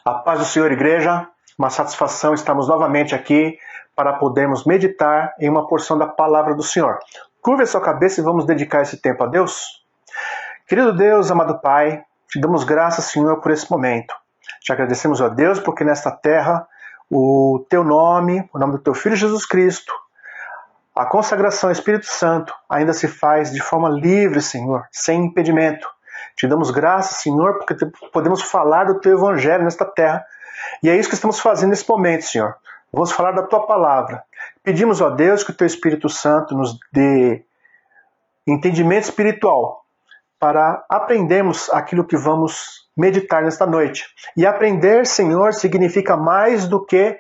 A paz do Senhor, igreja. Uma satisfação estarmos novamente aqui para podermos meditar em uma porção da palavra do Senhor. Curva a sua cabeça e vamos dedicar esse tempo a Deus. Querido Deus, amado Pai, te damos graças, Senhor, por esse momento. Te agradecemos a Deus porque nesta terra o teu nome, o nome do teu Filho Jesus Cristo, a consagração ao Espírito Santo ainda se faz de forma livre, Senhor, sem impedimento. Te damos graças, Senhor, porque podemos falar do teu evangelho nesta terra. E é isso que estamos fazendo nesse momento, Senhor. Vamos falar da tua palavra. Pedimos a Deus que o teu Espírito Santo nos dê entendimento espiritual para aprendermos aquilo que vamos meditar nesta noite. E aprender, Senhor, significa mais do que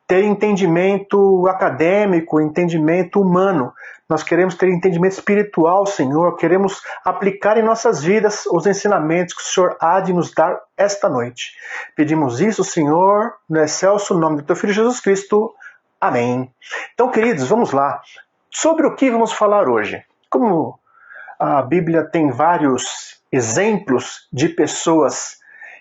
ter entendimento acadêmico, entendimento humano. Nós queremos ter entendimento espiritual, Senhor. Queremos aplicar em nossas vidas os ensinamentos que o Senhor há de nos dar esta noite. Pedimos isso, Senhor, no excelso nome do teu Filho Jesus Cristo. Amém. Então, queridos, vamos lá. Sobre o que vamos falar hoje? Como a Bíblia tem vários exemplos de pessoas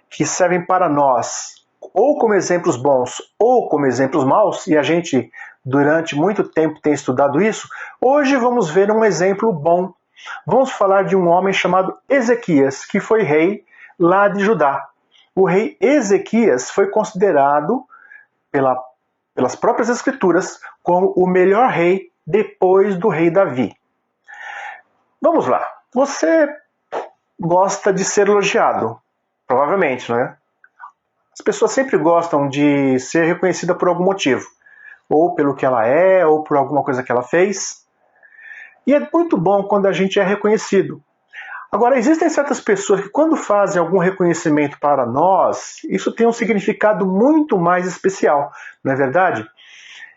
que servem para nós, ou como exemplos bons, ou como exemplos maus, e a gente, durante muito tempo, tem estudado isso, hoje vamos ver um exemplo bom. Vamos falar de um homem chamado Ezequias, que foi rei lá de Judá. O rei Ezequias foi considerado, pelas próprias Escrituras, como o melhor rei depois do rei Davi. Vamos lá. Você gosta de ser elogiado, provavelmente, não é? As pessoas sempre gostam de ser reconhecida por algum motivo, ou pelo que ela é, ou por alguma coisa que ela fez. E é muito bom quando a gente é reconhecido. Agora, existem certas pessoas que quando fazem algum reconhecimento para nós, isso tem um significado muito mais especial, não é verdade?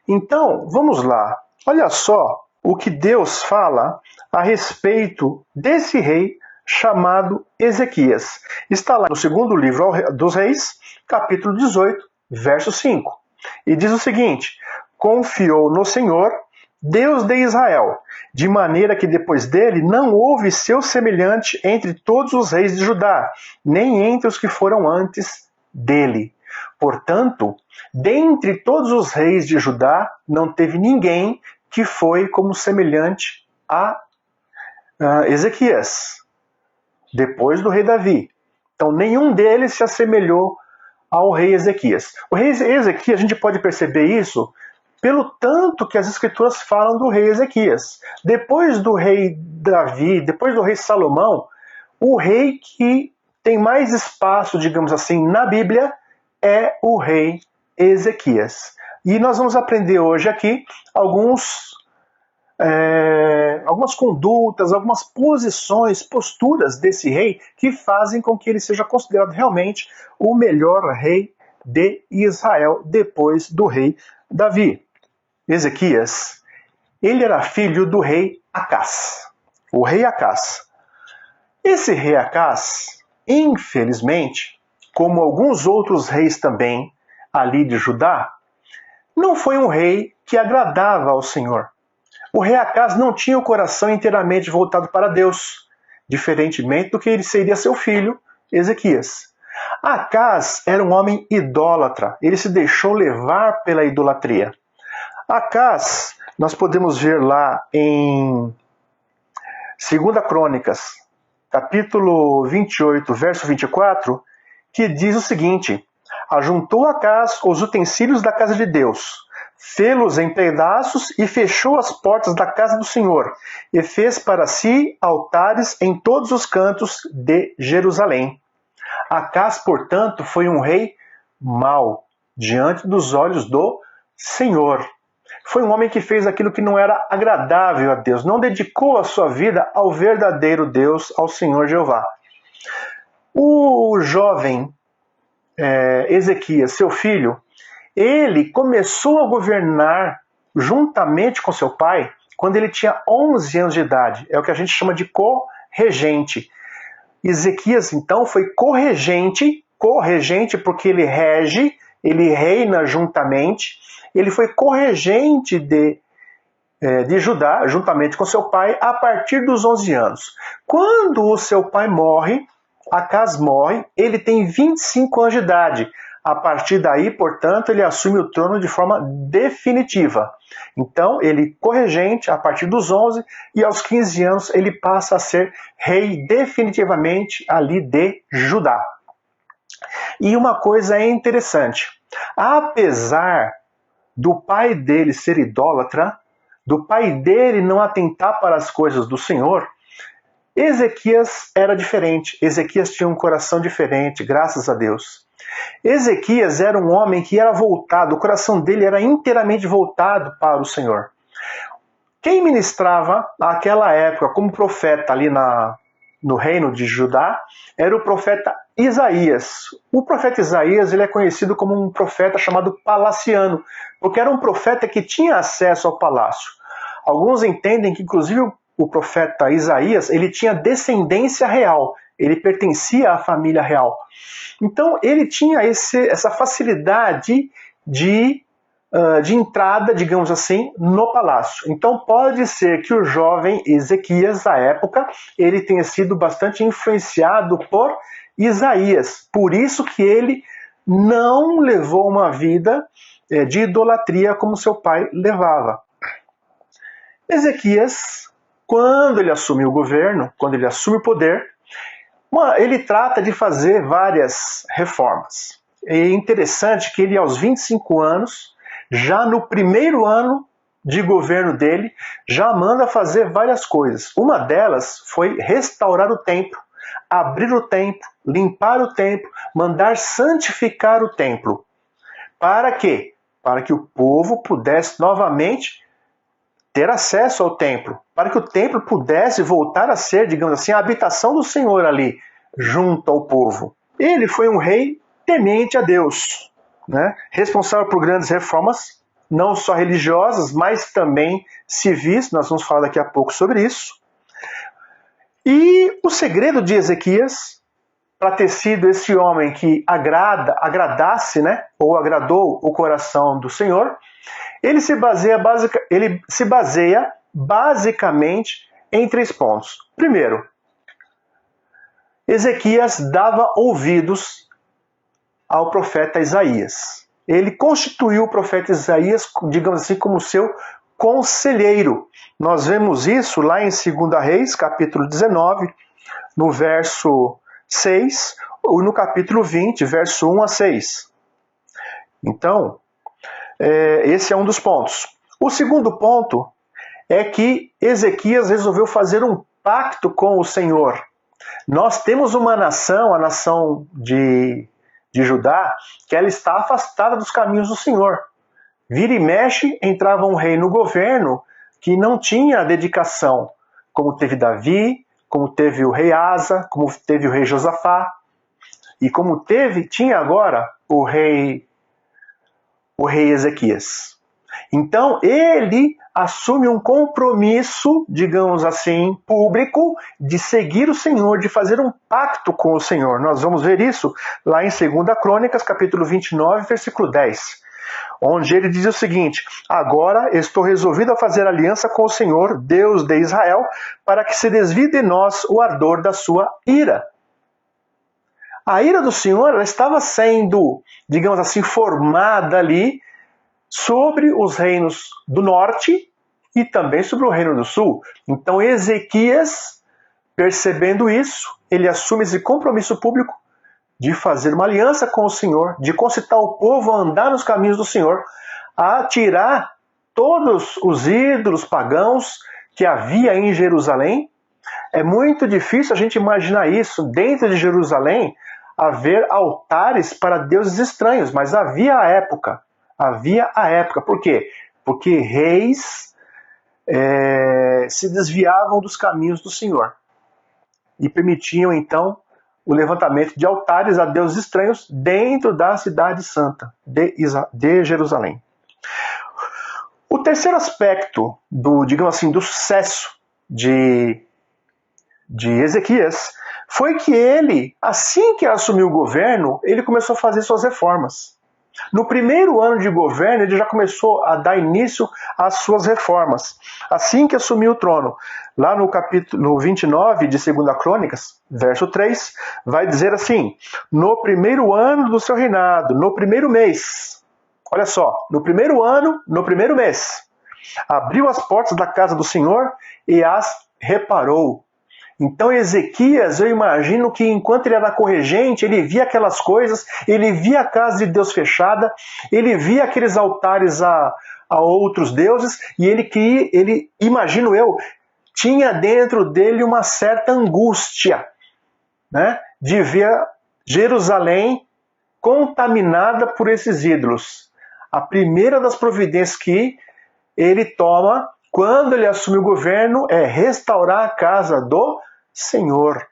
Então, vamos lá. Olha só o que Deus fala a respeito desse rei chamado Ezequias. Está lá no segundo livro dos Reis, capítulo 18, verso 5. E diz o seguinte: confiou no Senhor, Deus de Israel, de maneira que depois dele não houve seu semelhante entre todos os reis de Judá, nem entre os que foram antes dele. Portanto, dentre todos os reis de Judá, não teve ninguém que foi como semelhante a Ezequias, depois do rei Davi. Então, nenhum deles se assemelhou ao rei Ezequias. O rei Ezequias, a gente pode perceber isso pelo tanto que as Escrituras falam do rei Ezequias. Depois do rei Davi, depois do rei Salomão, o rei que tem mais espaço, digamos assim, na Bíblia é o rei Ezequias. E nós vamos aprender hoje aqui algumas condutas, algumas posições, posturas desse rei que fazem com que ele seja considerado realmente o melhor rei de Israel depois do rei Davi. Ezequias, ele era filho do rei Acás, o rei Acás. Esse rei Acás, infelizmente, como alguns outros reis também ali de Judá, não foi um rei que agradava ao Senhor. O rei Acás não tinha o coração inteiramente voltado para Deus, diferentemente do que ele seria seu filho, Ezequias. Acás era um homem idólatra, ele se deixou levar pela idolatria. Acás, nós podemos ver lá em 2 Crônicas, capítulo 28, verso 24, que diz o seguinte: ajuntou Acás os utensílios da casa de Deus, fê-los em pedaços e fechou as portas da casa do Senhor, e fez para si altares em todos os cantos de Jerusalém. Acás, portanto, foi um rei mau diante dos olhos do Senhor. Foi um homem que fez aquilo que não era agradável a Deus, não dedicou a sua vida ao verdadeiro Deus, ao Senhor Jeová. O jovem Ezequias, seu filho, ele começou a governar juntamente com seu pai quando ele tinha 11 anos de idade. É o que a gente chama de corregente. Ezequias, então, foi corregente porque ele rege, ele reina juntamente. Ele foi corregente de Judá, juntamente com seu pai, a partir dos 11 anos. Quando o seu pai morre, Acas morre, ele tem 25 anos de idade. A partir daí, portanto, ele assume o trono de forma definitiva. Então, ele corregente a partir dos 11 e aos 15 anos ele passa a ser rei definitivamente ali de Judá. E uma coisa é interessante, apesar do pai dele ser idólatra, do pai dele não atentar para as coisas do Senhor, Ezequias era diferente. Ezequias tinha um coração diferente, graças a Deus. Ezequias era um homem que era voltado, o coração dele era inteiramente voltado para o Senhor. Quem ministrava naquela época como profeta ali no reino de Judá era o profeta Isaías. O profeta Isaías ele é conhecido como um profeta chamado palaciano, porque era um profeta que tinha acesso ao palácio. Alguns entendem que, inclusive, o profeta Isaías ele tinha descendência real, ele pertencia à família real. Então ele tinha essa facilidade de entrada, digamos assim, no palácio. Então pode ser que o jovem Ezequias, à época, ele tenha sido bastante influenciado por Isaías. Por isso que ele não levou uma vida de idolatria como seu pai levava. Ezequias, quando ele assume o governo, quando ele assume o poder, ele trata de fazer várias reformas. É interessante que ele, aos 25 anos, já no primeiro ano de governo dele, já manda fazer várias coisas. Uma delas foi restaurar o templo, abrir o templo, limpar o templo, mandar santificar o templo. Para quê? Para que o povo pudesse novamente ter acesso ao templo, para que o templo pudesse voltar a ser, digamos assim, a habitação do Senhor ali, junto ao povo. Ele foi um rei temente a Deus, né? Responsável por grandes reformas, não só religiosas, mas também civis, nós vamos falar daqui a pouco sobre isso. E o segredo de Ezequias, para ter sido esse homem que agradasse, né, ou agradou o coração do Senhor, ele se baseia basicamente em 3 pontos. Primeiro, Ezequias dava ouvidos ao profeta Isaías. Ele constituiu o profeta Isaías, digamos assim, como seu conselheiro. Nós vemos isso lá em 2 Reis, capítulo 19, no verso 6, ou no capítulo 20, verso 1 a 6. Então, esse é um dos pontos. O segundo ponto é que Ezequias resolveu fazer um pacto com o Senhor. Nós temos uma nação, a nação de Judá, que ela está afastada dos caminhos do Senhor. Vira e mexe, entrava um rei no governo que não tinha dedicação, como teve Davi, como teve o rei Asa, como teve o rei Josafá, e como tinha agora o rei Ezequias. Então ele assume um compromisso, digamos assim, público, de seguir o Senhor, de fazer um pacto com o Senhor. Nós vamos ver isso lá em 2 Crônicas, capítulo 29, versículo 10, onde ele diz o seguinte: agora estou resolvido a fazer aliança com o Senhor, Deus de Israel, para que se desvie de nós o ardor da sua ira. A ira do Senhor ela estava sendo, digamos assim, formada ali sobre os reinos do norte e também sobre o reino do sul. Então Ezequias, percebendo isso, ele assume esse compromisso público de fazer uma aliança com o Senhor, de concitar o povo a andar nos caminhos do Senhor, a tirar todos os ídolos pagãos que havia em Jerusalém. É muito difícil a gente imaginar isso dentro de Jerusalém, haver altares para deuses estranhos, mas havia a época. Por quê? Porque reis se desviavam dos caminhos do Senhor e permitiam então o levantamento de altares a deuses estranhos dentro da cidade santa de Jerusalém. O terceiro aspecto digamos assim, do sucesso de Ezequias foi que ele, assim que assumiu o governo, ele começou a fazer suas reformas. No primeiro ano de governo, ele já começou a dar início às suas reformas. Assim que assumiu o trono, lá no capítulo 29 de 2 Crônicas, verso 3, vai dizer assim: no primeiro ano do seu reinado, no primeiro mês, olha só, no primeiro ano, no primeiro mês, abriu as portas da casa do Senhor e as reparou. Então Ezequias, eu imagino que enquanto ele era corregente, ele via aquelas coisas, ele via a casa de Deus fechada, ele via aqueles altares a outros deuses, e ele, imagino eu, tinha dentro dele uma certa angústia, né, de ver Jerusalém contaminada por esses ídolos. A primeira das providências que ele toma quando ele assume o governo é restaurar a casa do Senhor.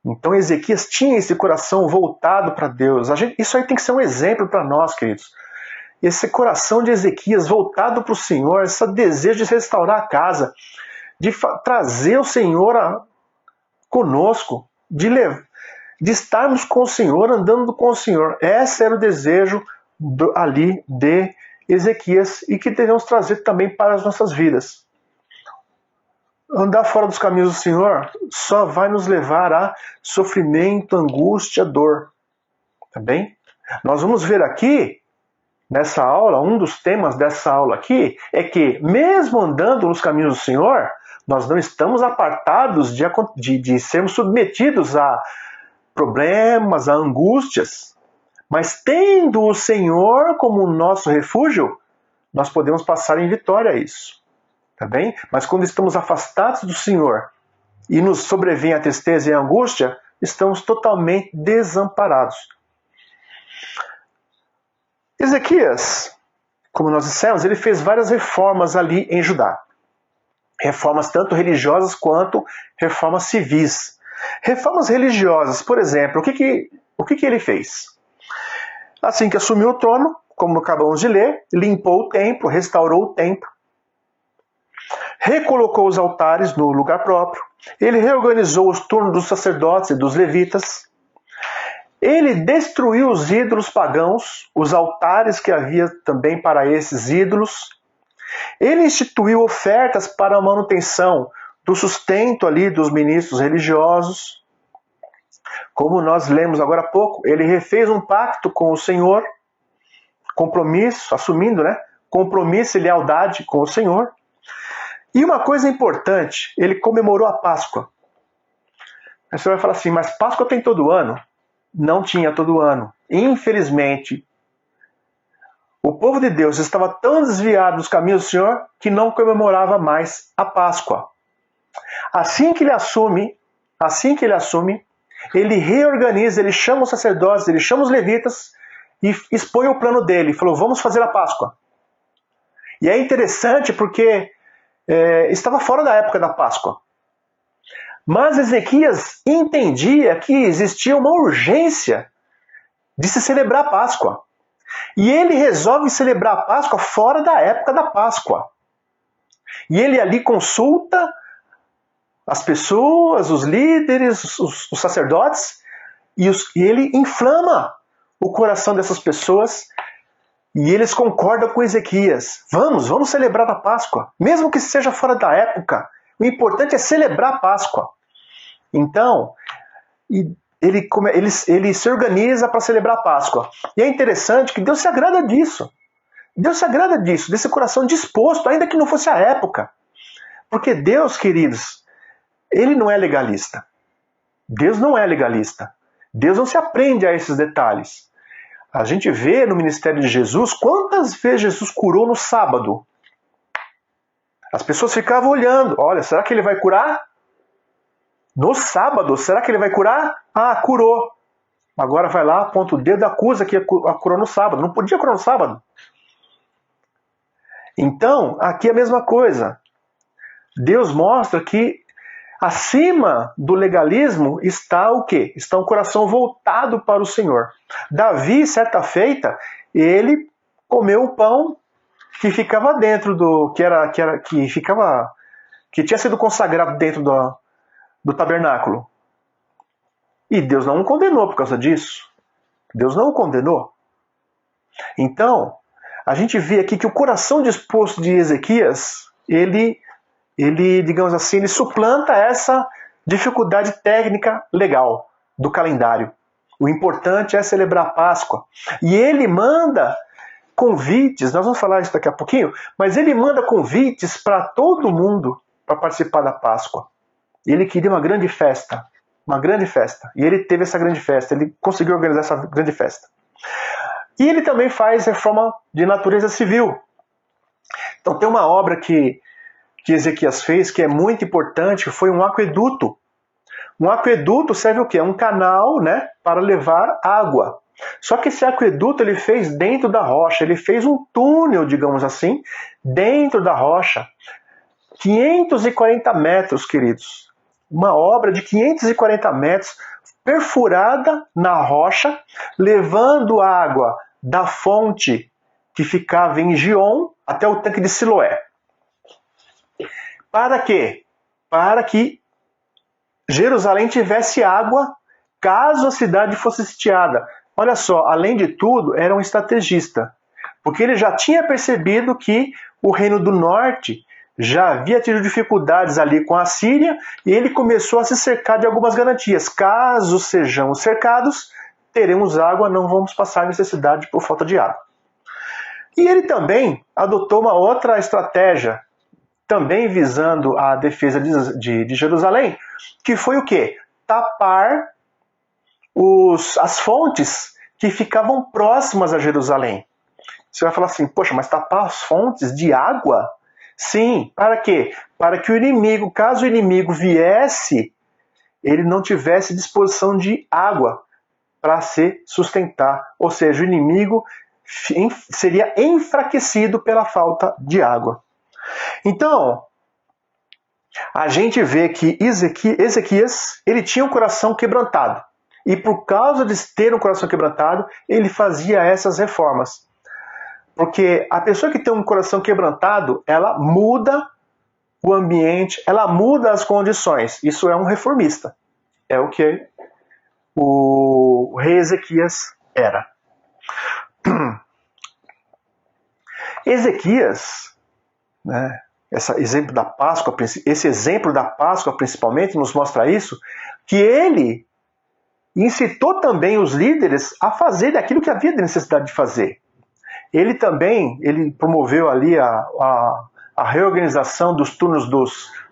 Então Ezequias tinha esse coração voltado para Deus. Isso aí tem que ser um exemplo para nós, queridos. Esse coração de Ezequias voltado para o Senhor, esse desejo de restaurar a casa, de trazer o Senhor conosco, de estarmos com o Senhor, andando com o Senhor. Esse era o desejo ali de Ezequias e que devemos trazer também para as nossas vidas. Andar fora dos caminhos do Senhor só vai nos levar a sofrimento, angústia, dor. Tá bem? Nós vamos ver aqui, nessa aula, um dos temas dessa aula aqui, é que mesmo andando nos caminhos do Senhor, nós não estamos apartados de sermos submetidos a problemas, a angústias. Mas tendo o Senhor como nosso refúgio, nós podemos passar em vitória a isso. Tá bem? Mas quando estamos afastados do Senhor e nos sobrevém a tristeza e a angústia, estamos totalmente desamparados. Ezequias, como nós dissemos, ele fez várias reformas ali em Judá. Reformas tanto religiosas quanto reformas civis. Reformas religiosas, por exemplo, o que ele fez? Assim que assumiu o trono, como acabamos de ler, limpou o templo, restaurou o templo, recolocou os altares no lugar próprio, ele reorganizou os turnos dos sacerdotes e dos levitas, ele destruiu os ídolos pagãos, os altares que havia também para esses ídolos, ele instituiu ofertas para a manutenção do sustento ali dos ministros religiosos. Como nós lemos agora há pouco, ele refez um pacto com o Senhor, compromisso, assumindo, né? Compromisso e lealdade com o Senhor. E uma coisa importante, ele comemorou a Páscoa. Aí você vai falar assim, mas Páscoa tem todo ano? Não tinha todo ano. Infelizmente, o povo de Deus estava tão desviado dos caminhos do Senhor que não comemorava mais a Páscoa. Assim que ele assume, ele reorganiza, ele chama os sacerdotes, ele chama os levitas e expõe o plano dele. Falou, vamos fazer a Páscoa. E é interessante porque estava fora da época da Páscoa. Mas Ezequias entendia que existia uma urgência de se celebrar a Páscoa. E ele resolve celebrar a Páscoa fora da época da Páscoa. E ele ali consulta as pessoas, os líderes, os sacerdotes, e ele inflama o coração dessas pessoas, e eles concordam com Ezequias. Vamos celebrar a Páscoa, mesmo que seja fora da época. O importante é celebrar a Páscoa. Então, ele se organiza para celebrar a Páscoa. E é interessante que Deus se agrada disso. Deus se agrada disso, desse coração disposto, ainda que não fosse a época. Porque Deus, queridos, Ele não é legalista. Deus não é legalista. Deus não se aprende a esses detalhes. A gente vê no ministério de Jesus, quantas vezes Jesus curou no sábado. As pessoas ficavam olhando. Olha, será que ele vai curar? No sábado, será que ele vai curar? Ah, curou. Agora vai lá, aponta o dedo e acusa que curou no sábado. Não podia curar no sábado. Então, aqui é a mesma coisa. Deus mostra que acima do legalismo está o quê? Está um coração voltado para o Senhor. Davi, certa feita, ele comeu o pão que ficava dentro do que tinha sido consagrado dentro do tabernáculo. E Deus não o condenou por causa disso. Deus não o condenou. Então, a gente vê aqui que o coração disposto de Ezequias, ele, digamos assim, ele suplanta essa dificuldade técnica legal do calendário. O importante é celebrar a Páscoa. E ele manda convites, nós vamos falar isso daqui a pouquinho, mas ele manda convites para todo mundo para participar da Páscoa. Ele queria uma grande festa. E ele teve essa grande festa, ele conseguiu organizar essa grande festa. E ele também faz reforma de natureza civil. Então tem uma obra que Ezequias fez que é muito importante, que foi um aqueduto. Um aqueduto serve o quê? É um canal, né, para levar água. Só que esse aqueduto ele fez dentro da rocha, ele fez um túnel, digamos assim, dentro da rocha. 540 metros, queridos. Uma obra de 540 metros, perfurada na rocha, levando água da fonte que ficava em Gion até o tanque de Siloé. Para quê? Para que Jerusalém tivesse água caso a cidade fosse sitiada. Olha só, além de tudo, era um estrategista, porque ele já tinha percebido que o reino do norte já havia tido dificuldades ali com a Síria e ele começou a se cercar de algumas garantias. Caso sejamos cercados, teremos água, não vamos passar necessidade por falta de água. E ele também adotou uma outra estratégia, também visando a defesa de Jerusalém, que foi o quê? Tapar as fontes que ficavam próximas a Jerusalém. Você vai falar assim, poxa, mas tapar as fontes de água? Sim, para quê? Para que o inimigo, caso o inimigo viesse, ele não tivesse disposição de água para se sustentar. Ou seja, o inimigo seria enfraquecido pela falta de água. Então, a gente vê que Ezequias, ele tinha um coração quebrantado. E por causa de ter um coração quebrantado, ele fazia essas reformas. Porque a pessoa que tem um coração quebrantado, ela muda o ambiente, ela muda as condições. Isso é um reformista. É o que o rei Ezequias era. Ezequias, né, esse exemplo da Páscoa principalmente nos mostra isso, que ele incitou também os líderes a fazer aquilo que havia de necessidade de fazer. Ele também promoveu ali a reorganização dos turnos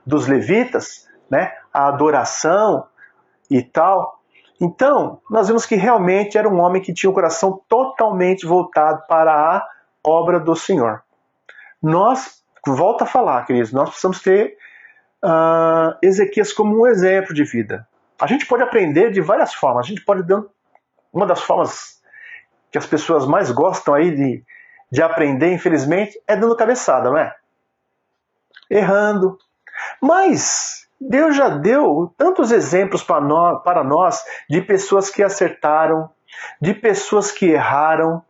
dos levitas, né, a adoração e tal. Então, nós vemos que realmente era um homem que tinha o coração totalmente voltado para a obra do Senhor. Nós, volto a falar, queridos, nós precisamos ter Ezequias como um exemplo de vida. A gente pode aprender de várias formas. A gente pode dar uma das formas que as pessoas mais gostam aí de aprender, infelizmente, é dando cabeçada, não é? Errando. Mas Deus já deu tantos exemplos para nós de pessoas que acertaram, de pessoas que erraram.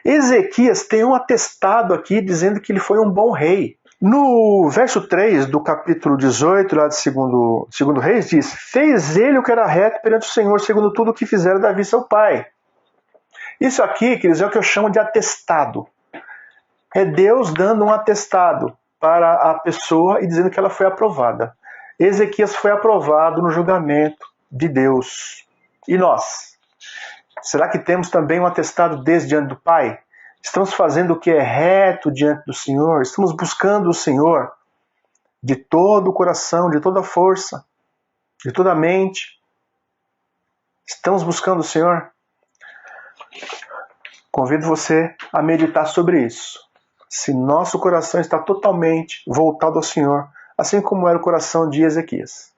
Ezequias tem um atestado aqui dizendo que ele foi um bom rei. No verso 3 do capítulo 18, lá de segundo Reis, diz: fez ele o que era reto perante o Senhor, segundo tudo o que fizera Davi seu pai. Isso aqui, queridos, é o que eu chamo de atestado. É Deus dando um atestado para a pessoa e dizendo que ela foi aprovada. Ezequias foi aprovado no julgamento de Deus. E nós? Será que temos também um atestado desse diante do Pai? Estamos fazendo o que é reto diante do Senhor? Estamos buscando o Senhor de todo o coração, de toda a força, de toda a mente? Estamos buscando o Senhor? Convido você a meditar sobre isso. Se nosso coração está totalmente voltado ao Senhor, assim como era o coração de Ezequias.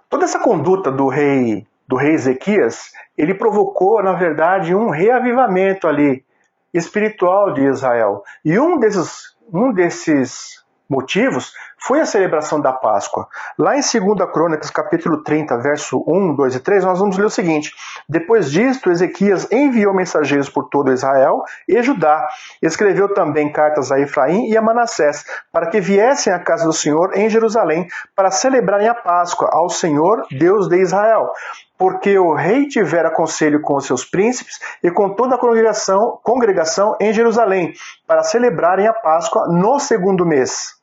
Toda essa conduta do rei Ezequias, ele provocou, na verdade, um reavivamento ali, espiritual de Israel. E um desses motivos foi a celebração da Páscoa. Lá em 2 Crônicas, capítulo 30, verso 1, 2 e 3, nós vamos ler o seguinte: depois disto, Ezequias enviou mensageiros por todo Israel e Judá. Escreveu também cartas a Efraim e a Manassés, para que viessem à casa do Senhor em Jerusalém, para celebrarem a Páscoa ao Senhor, Deus de Israel. Porque o rei tivera conselho com os seus príncipes e com toda a congregação em Jerusalém, para celebrarem a Páscoa no segundo mês.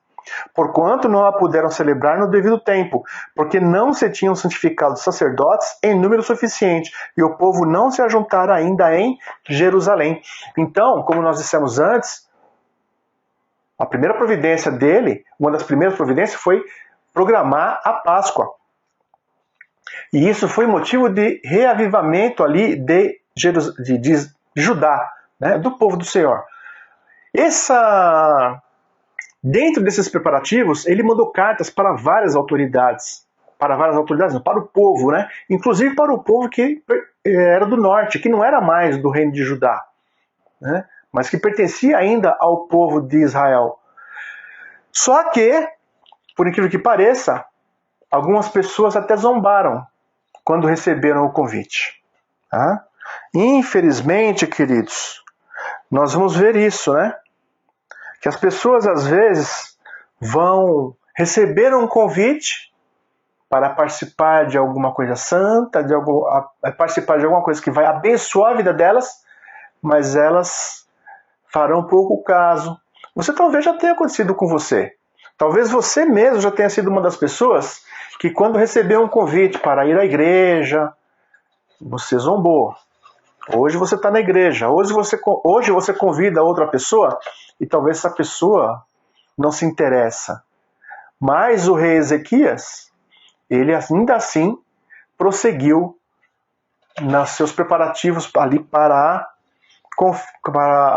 Porquanto não a puderam celebrar no devido tempo, porque não se tinham santificado sacerdotes em número suficiente, e o povo não se ajuntara ainda em Jerusalém. Então, como nós dissemos antes, a primeira providência dele, uma das primeiras providências, foi programar a Páscoa. E isso foi motivo de reavivamento ali de Judá, né, do povo do Senhor. Dentro desses preparativos, ele mandou cartas para várias autoridades. Para o povo, né? Inclusive para o povo que era do norte, que não era mais do reino de Judá, né? Mas que pertencia ainda ao povo de Israel. Só que, por incrível que pareça, algumas pessoas até zombaram quando receberam o convite. Tá? Infelizmente, queridos, nós vamos ver isso, né? Que as pessoas, às vezes, vão receber um convite para participar de alguma coisa santa, participar de alguma coisa que vai abençoar a vida delas, mas elas farão pouco caso. Você talvez já tenha acontecido com você. Talvez você mesmo já tenha sido uma das pessoas que, quando recebeu um convite para ir à igreja, você zombou. Hoje você está na igreja, hoje você convida outra pessoa e talvez essa pessoa não se interessa. Mas o rei Ezequias, ele ainda assim prosseguiu nos seus preparativos ali para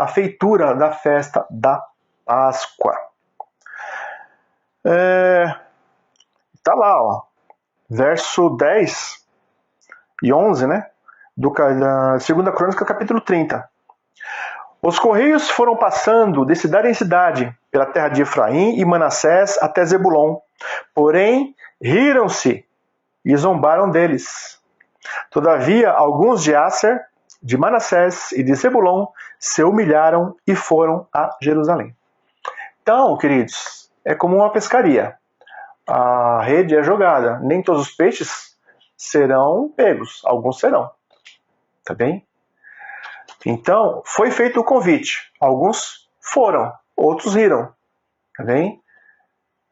a feitura da festa da Páscoa. Tá lá, ó, verso 10 e 11, né? Da 2 Crônica, capítulo 30. Os correios foram passando de cidade em cidade, pela terra de Efraim e Manassés até Zebulon. Porém, riram-se e zombaram deles. Todavia, alguns de Asser, de Manassés e de Zebulon se humilharam e foram a Jerusalém. Então, queridos, é como uma pescaria. A rede é jogada. Nem todos os peixes serão pegos. Alguns serão. Tá bem? Então, foi feito o convite. Alguns foram, outros riram. Tá bem?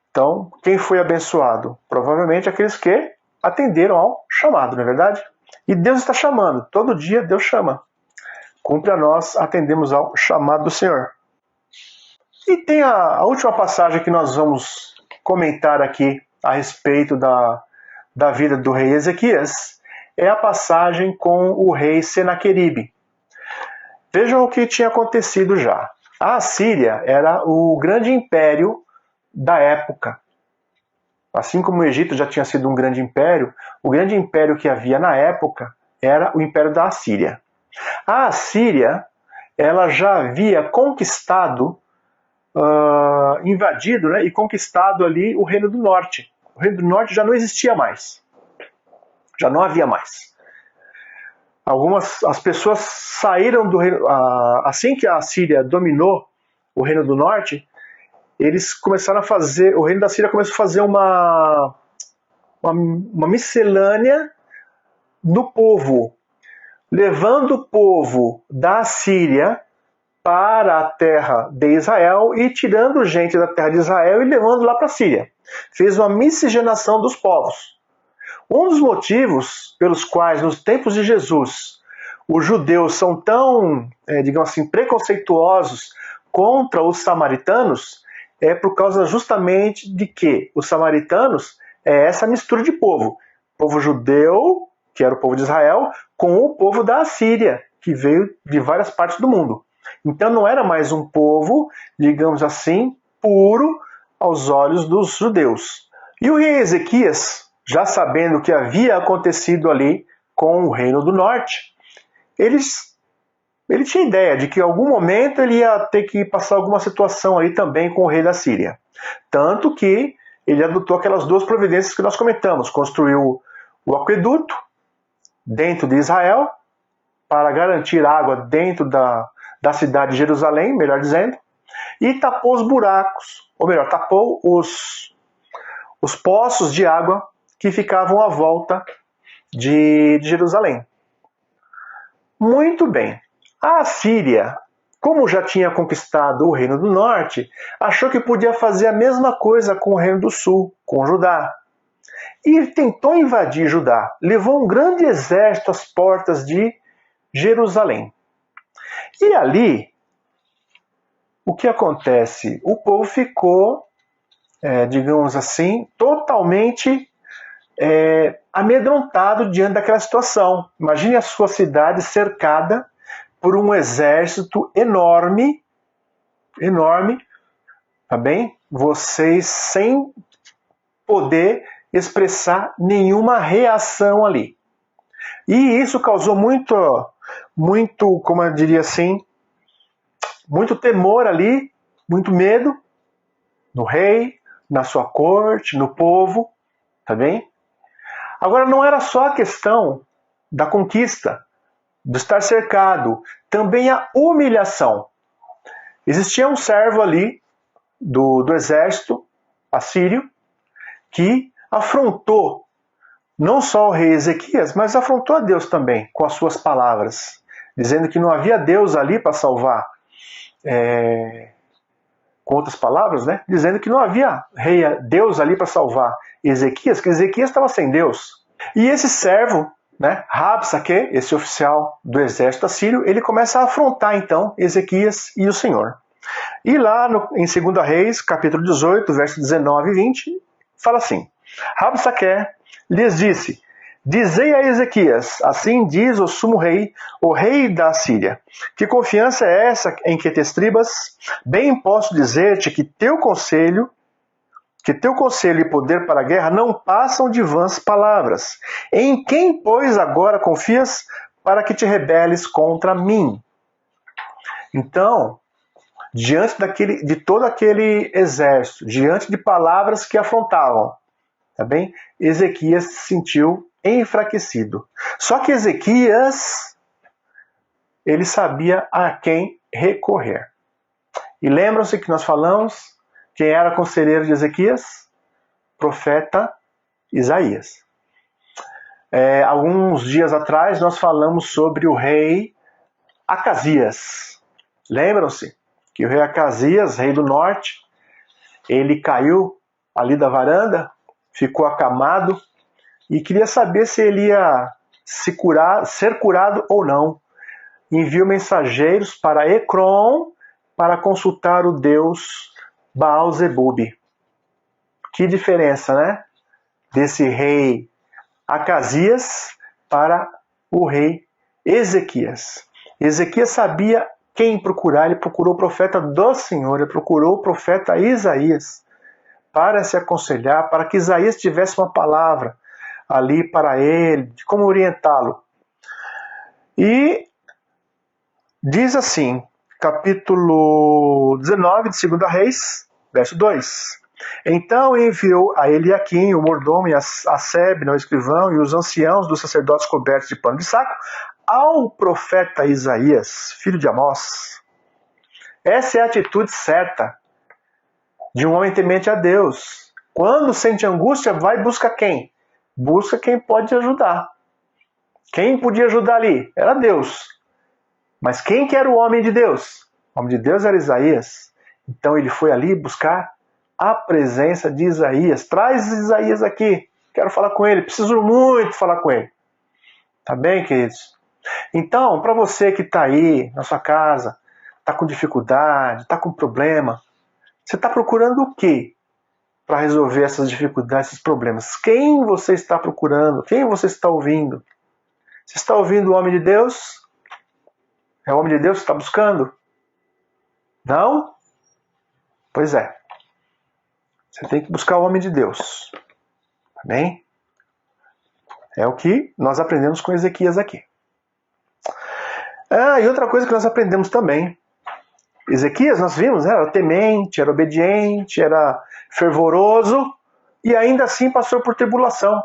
Então, quem foi abençoado? Provavelmente aqueles que atenderam ao chamado, não é verdade? E Deus está chamando. Todo dia Deus chama. Cumpre a nós atendemos ao chamado do Senhor. E tem a última passagem que nós vamos comentar aqui a respeito da vida do rei Ezequias. É a passagem com o rei Senaqueribe. Vejam o que tinha acontecido já. A Assíria era o grande império da época. Assim como o Egito já tinha sido um grande império, o grande império que havia na época era o império da Assíria. A Assíria, ela já havia conquistado, invadido, né, e conquistado ali o Reino do Norte. O Reino do Norte já não existia mais. Já não havia mais. As pessoas saíram do reino. Assim que a Assíria dominou o Reino do Norte, eles começaram a fazer. O Reino da Síria começou a fazer uma miscelânea do povo, levando o povo da Síria para a terra de Israel e tirando gente da terra de Israel e levando lá para a Síria. Fez uma miscigenação dos povos. Um dos motivos pelos quais, nos tempos de Jesus, os judeus são tão, digamos assim, preconceituosos contra os samaritanos é por causa justamente de que os samaritanos é essa mistura de povo. Povo judeu, que era o povo de Israel, com o povo da Assíria, que veio de várias partes do mundo. Então não era mais um povo, digamos assim, puro aos olhos dos judeus. E o rei Ezequias, já sabendo o que havia acontecido ali com o Reino do Norte, ele tinha ideia de que em algum momento ele ia ter que passar alguma situação aí também com o rei da Síria. Tanto que ele adotou aquelas duas providências que nós comentamos. Construiu o aqueduto dentro de Israel, para garantir água dentro da cidade de Jerusalém, melhor dizendo, e tapou os buracos, ou melhor, tapou os poços de água que ficavam à volta de Jerusalém. Muito bem. A Assíria, como já tinha conquistado o Reino do Norte, achou que podia fazer a mesma coisa com o Reino do Sul, com Judá. E tentou invadir Judá. Levou um grande exército às portas de Jerusalém. E ali, o que acontece? O povo ficou, digamos assim, totalmente amedrontado diante daquela situação. Imagine a sua cidade cercada por um exército enorme, tá bem? Vocês sem poder expressar nenhuma reação ali. E isso causou muito, como eu diria assim, muito temor ali, muito medo no rei, na sua corte, no povo, tá bem? Agora, não era só a questão da conquista, de estar cercado, também a humilhação. Existia um servo ali do exército assírio que afrontou não só o rei Ezequias, mas afrontou a Deus também com as suas palavras, dizendo que não havia Deus ali para salvar. Com outras palavras, né? Dizendo que não havia Deus ali para salvar Ezequias, que Ezequias estava sem Deus. E esse servo, né, Rabsaque, esse oficial do exército assírio, ele começa a afrontar então Ezequias e o Senhor. E lá em 2 Reis, capítulo 18, versos 19 e 20, fala assim: Rabsaque lhes disse: Dizei a Ezequias, assim diz o sumo rei, o rei da Assíria, que confiança é essa em que te estribas? Bem posso dizer-te que teu conselho e poder para a guerra não passam de vãs palavras. Em quem, pois, agora confias para que te rebeles contra mim? Então, diante de todo aquele exército, diante de palavras que afrontavam, tá bem? Ezequias se sentiu enfraquecido. Só que Ezequias, ele sabia a quem recorrer. E lembram-se que nós falamos quem era conselheiro de Ezequias? Profeta Isaías. Alguns dias atrás nós falamos sobre o rei Acasias. Lembram-se que o rei Acasias, rei do norte, ele caiu ali da varanda, ficou acamado, e queria saber se ele ia ser curado ou não. Enviou mensageiros para Ecrom para consultar o deus Baal-zebub. Que diferença, né? Desse rei Acasias para o rei Ezequias. Ezequias sabia quem procurar, ele procurou o profeta do Senhor, ele procurou o profeta Isaías para se aconselhar, para que Isaías tivesse uma palavra ali para ele, de como orientá-lo. E diz assim, capítulo 19 de 2 Reis, verso 2. Então enviou a Eliaquim, o mordomo, e a Sebna, o escrivão, e os anciãos dos sacerdotes cobertos de pano de saco, ao profeta Isaías, filho de Amós. Essa é a atitude certa de um homem temente a Deus. Quando sente angústia, vai buscar quem? Busca quem pode ajudar. Quem podia ajudar ali? Era Deus. Mas quem que era o homem de Deus? O homem de Deus era Isaías. Então ele foi ali buscar a presença de Isaías. Traz Isaías aqui. Quero falar com ele. Preciso muito falar com ele. Tá bem, queridos? Então, para você que está aí na sua casa, está com dificuldade, está com problema, você está procurando o quê para resolver essas dificuldades, esses problemas? Quem você está procurando? Quem você está ouvindo? Você está ouvindo o homem de Deus? É o homem de Deus que está buscando? Não? Pois é. Você tem que buscar o homem de Deus. Tá bem? É o que nós aprendemos com Ezequias aqui. E outra coisa que nós aprendemos também. Ezequias, nós vimos, era temente, era obediente, era fervoroso, e ainda assim passou por tribulação.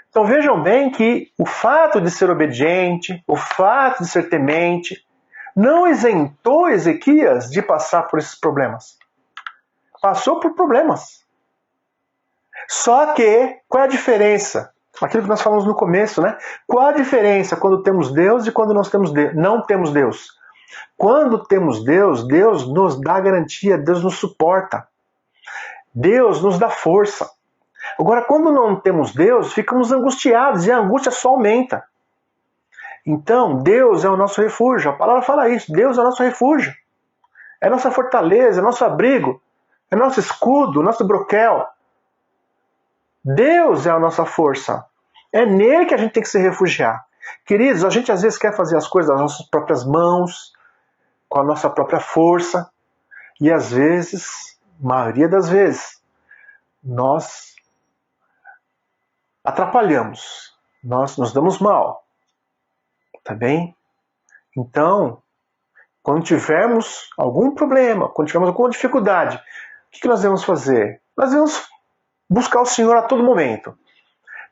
Então vejam bem que o fato de ser obediente, o fato de ser temente, não isentou Ezequias de passar por esses problemas. Passou por problemas. Só que, qual é a diferença? Aquilo que nós falamos no começo, né? Qual a diferença quando temos Deus e quando não temos Deus? Quando temos Deus, Deus nos dá garantia, Deus nos suporta. Deus nos dá força. Agora, quando não temos Deus, ficamos angustiados e a angústia só aumenta. Então, Deus é o nosso refúgio. A palavra fala isso. Deus é o nosso refúgio. É a nossa fortaleza, é nosso abrigo, é nosso escudo, nosso broquel. Deus é a nossa força. É nele que a gente tem que se refugiar. Queridos, a gente às vezes quer fazer as coisas das nossas próprias mãos, com a nossa própria força, e às vezes, maioria das vezes, nós atrapalhamos, nós nos damos mal. Tá bem? Então, quando tivermos algum problema, quando tivermos alguma dificuldade, o que nós devemos fazer? Nós devemos buscar o Senhor a todo momento.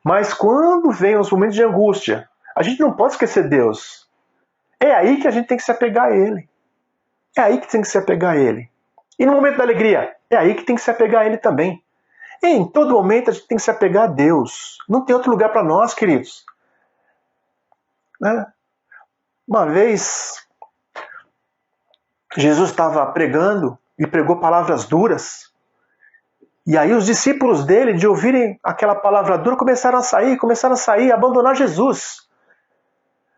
Mas quando vem os momentos de angústia, a gente não pode esquecer Deus. É aí que a gente tem que se apegar a Ele. É aí que tem que se apegar a Ele. E no momento da alegria, é aí que tem que se apegar a Ele também. E em todo momento a gente tem que se apegar a Deus. Não tem outro lugar para nós, queridos. Né? Uma vez, Jesus estava pregando e pregou palavras duras. E aí os discípulos dele, de ouvirem aquela palavra dura, começaram a sair, abandonar Jesus.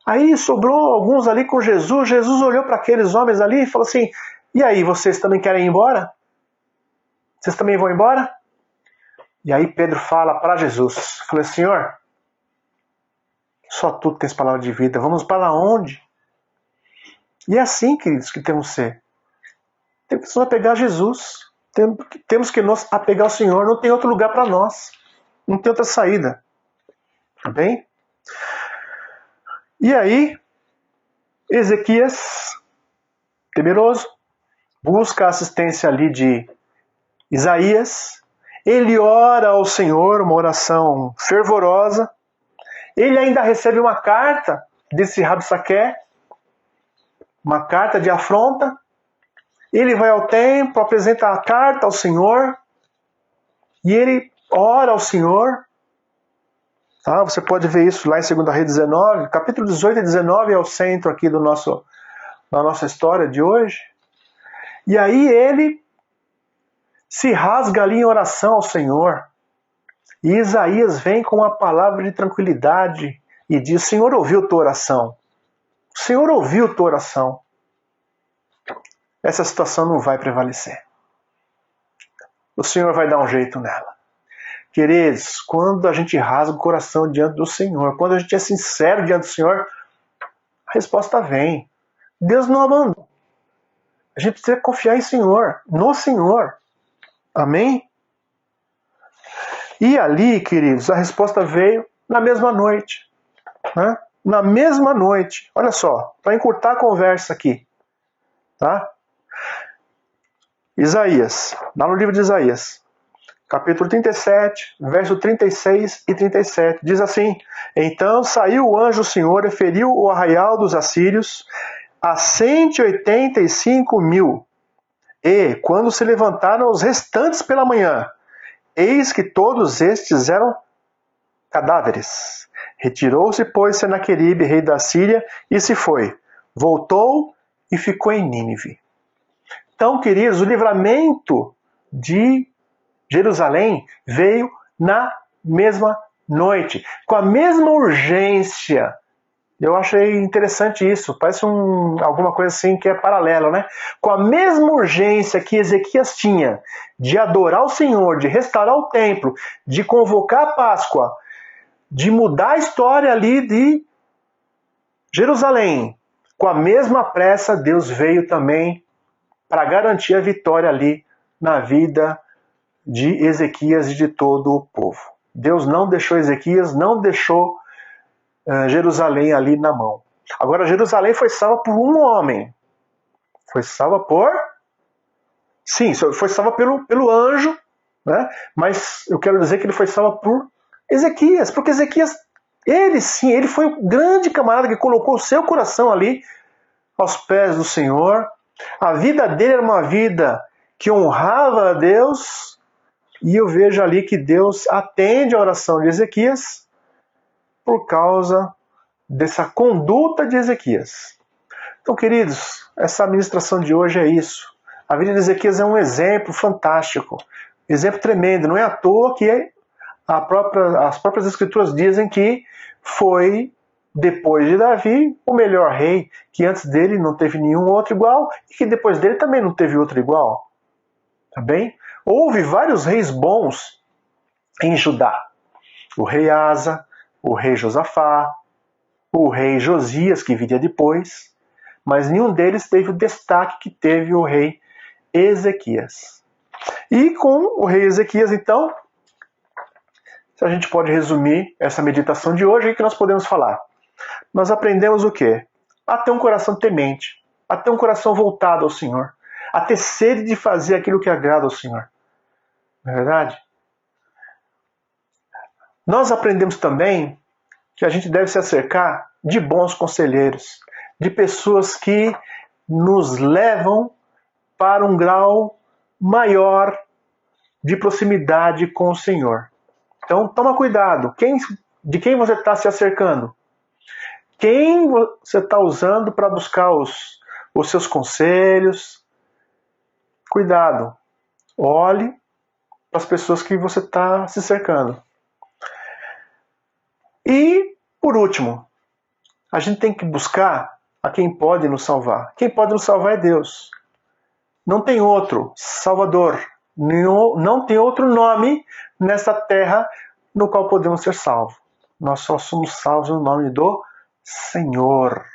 Aí sobrou alguns ali com Jesus. Jesus olhou para aqueles homens ali e falou assim: e aí, vocês também querem ir embora? Vocês também vão embora? E aí Pedro fala para Jesus, falou: Senhor, só tu tens palavra de vida, vamos para onde? E é assim, queridos, que temos que ser. Temos que nos apegar a Jesus. Temos que nos apegar ao Senhor. Não tem outro lugar para nós. Não tem outra saída. Tá bem? E aí, Ezequias, temeroso, busca a assistência ali de Isaías. Ele ora ao Senhor, uma oração fervorosa. Ele ainda recebe uma carta desse Rabsaqué, uma carta de afronta. Ele vai ao templo, apresenta a carta ao Senhor e ele ora ao Senhor. Tá? Você pode ver isso lá em 2 Reis 19, capítulo 18 e 19 é o centro aqui da nossa história de hoje. E aí ele se rasga ali em oração ao Senhor. E Isaías vem com uma palavra de tranquilidade e diz: o Senhor ouviu tua oração. O Senhor ouviu tua oração. Essa situação não vai prevalecer. O Senhor vai dar um jeito nela. Queridos, quando a gente rasga o coração diante do Senhor, quando a gente é sincero diante do Senhor, a resposta vem. Deus não abandona. A gente precisa confiar em Senhor, no Senhor. Amém? E ali, queridos, a resposta veio na mesma noite. Né? Na mesma noite. Olha só, para encurtar a conversa aqui. Tá? Isaías, lá no livro de Isaías, capítulo 37, verso 36 e 37, diz assim: então saiu o anjo do Senhor e feriu o arraial dos assírios a 185.000. E, quando se levantaram os restantes pela manhã, eis que todos estes eram cadáveres. Retirou-se, pois, Senaqueribe, rei da Síria, e se foi. Voltou e ficou em Nínive. Então, queridos, o livramento de Jerusalém veio na mesma noite, com a mesma urgência. Eu achei interessante isso, parece alguma coisa assim que é paralelo, né? Com a mesma urgência que Ezequias tinha de adorar o Senhor, de restaurar o templo, de convocar a Páscoa, de mudar a história ali de Jerusalém, com a mesma pressa Deus veio também para garantir a vitória ali na vida de Ezequias e de todo o povo. Deus não deixou Ezequias, não deixou Jerusalém ali na mão. Agora, Jerusalém foi salva por um homem. Foi salva por... Sim, foi salva pelo anjo né? Mas eu quero dizer que ele foi salvo por Ezequias, porque Ezequias, ele foi um grande camarada que colocou o seu coração ali aos pés do Senhor. A vida dele era uma vida que honrava a Deus, e eu vejo ali que Deus atende a oração de Ezequias por causa dessa conduta de Ezequias. Então, queridos, essa ministração de hoje é isso. A vida de Ezequias é um exemplo fantástico, exemplo tremendo. Não é à toa que as próprias escrituras dizem que foi, depois de Davi, o melhor rei, que antes dele não teve nenhum outro igual, e que depois dele também não teve outro igual. Tá bem? Houve vários reis bons em Judá. O rei Asa, o rei Josafá, o rei Josias, que viria depois, mas nenhum deles teve o destaque que teve o rei Ezequias. E com o rei Ezequias, então, se a gente pode resumir essa meditação de hoje, o que nós podemos falar? Nós aprendemos o quê? A ter um coração temente, a ter um coração voltado ao Senhor, a ter sede de fazer aquilo que agrada ao Senhor. Não é verdade? Nós aprendemos também que a gente deve se acercar de bons conselheiros, de pessoas que nos levam para um grau maior de proximidade com o Senhor. Então, toma cuidado. De quem você está se acercando? Quem você está usando para buscar os seus conselhos? Cuidado. Olhe para as pessoas que você está se cercando. E, por último, a gente tem que buscar a quem pode nos salvar. Quem pode nos salvar é Deus. Não tem outro Salvador. Não tem outro nome nessa terra no qual podemos ser salvos. Nós só somos salvos no nome do Senhor.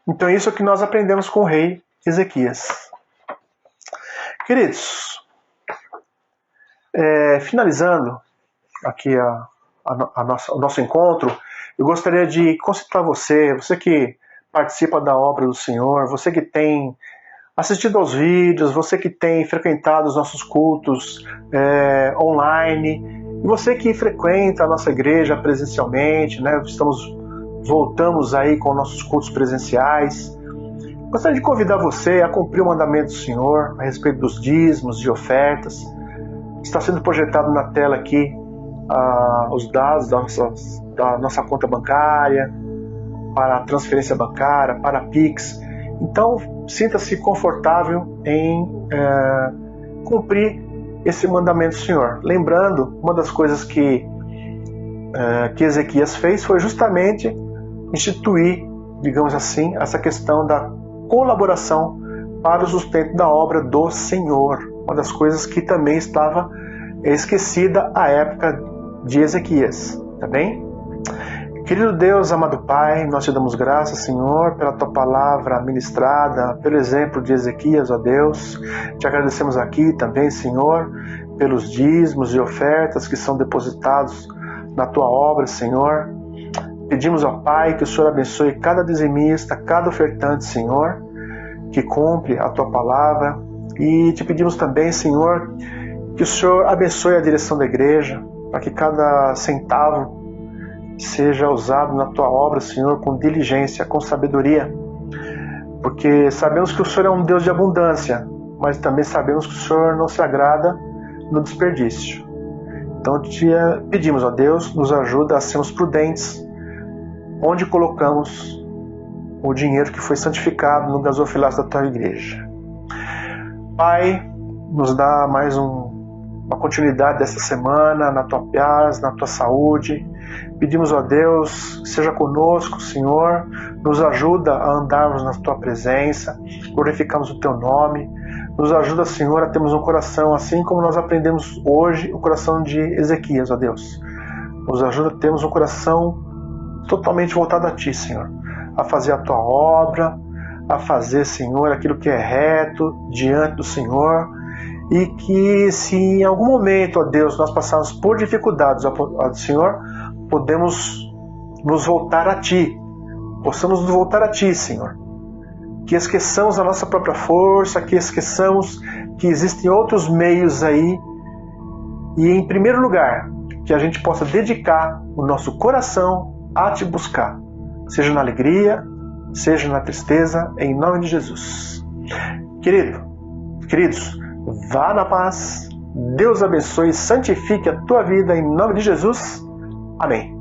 Então é isso que nós aprendemos com o rei Ezequias. Queridos, finalizando aqui o nosso encontro, eu gostaria de consultar você que participa da obra do Senhor, você que tem assistido aos vídeos, você que tem frequentado os nossos cultos online, e você que frequenta a nossa igreja presencialmente, né? Voltamos aí com nossos cultos presenciais. Gostaria de convidar você a cumprir o mandamento do Senhor a respeito dos dízimos, de ofertas. Está sendo projetado na tela aqui os dados da nossa conta bancária, para a transferência bancária, para a Pix. Então, sinta-se confortável em cumprir esse mandamento do Senhor. Lembrando, uma das coisas que Ezequias fez foi justamente instituir, digamos assim, essa questão da colaboração para o sustento da obra do Senhor. Uma das coisas que também estava esquecida à época de Ezequias. Tá bem? Querido Deus, amado Pai, nós te damos graças, Senhor, pela tua palavra ministrada, pelo exemplo de Ezequias, ó Deus. Te agradecemos aqui também, Senhor, pelos dízimos e ofertas que são depositados na tua obra, Senhor. Pedimos ao Pai que o Senhor abençoe cada dizimista, cada ofertante, Senhor, que cumpre a tua palavra. E te pedimos também, Senhor, que o Senhor abençoe a direção da igreja, para que cada centavo seja usado na tua obra, Senhor, com diligência, com sabedoria. Porque sabemos que o Senhor é um Deus de abundância, mas também sabemos que o Senhor não se agrada no desperdício. Então te pedimos, ó Deus, nos ajuda a sermos prudentes onde colocamos o dinheiro que foi santificado no gasofilácio da tua igreja. Pai, nos dá mais uma continuidade dessa semana, na tua paz, na tua saúde. Pedimos, ó Deus, seja conosco, Senhor, nos ajuda a andarmos na tua presença, glorificamos o teu nome, nos ajuda, Senhor, a termos um coração, assim como nós aprendemos hoje, o coração de Ezequias, ó Deus. Nos ajuda a termos um coração totalmente voltado a ti, Senhor, a fazer a tua obra, a fazer, Senhor, aquilo que é reto diante do Senhor, e que se em algum momento, ó Deus, nós passarmos por dificuldades, ó Senhor, podemos nos voltar a Ti, possamos nos voltar a Ti, Senhor. Que esqueçamos a nossa própria força, que esqueçamos que existem outros meios aí E em primeiro lugar, que a gente possa dedicar o nosso coração a te buscar, seja na alegria, seja na tristeza, em nome de Jesus. Queridos, vá na paz, Deus abençoe e santifique a tua vida em nome de Jesus. Amém.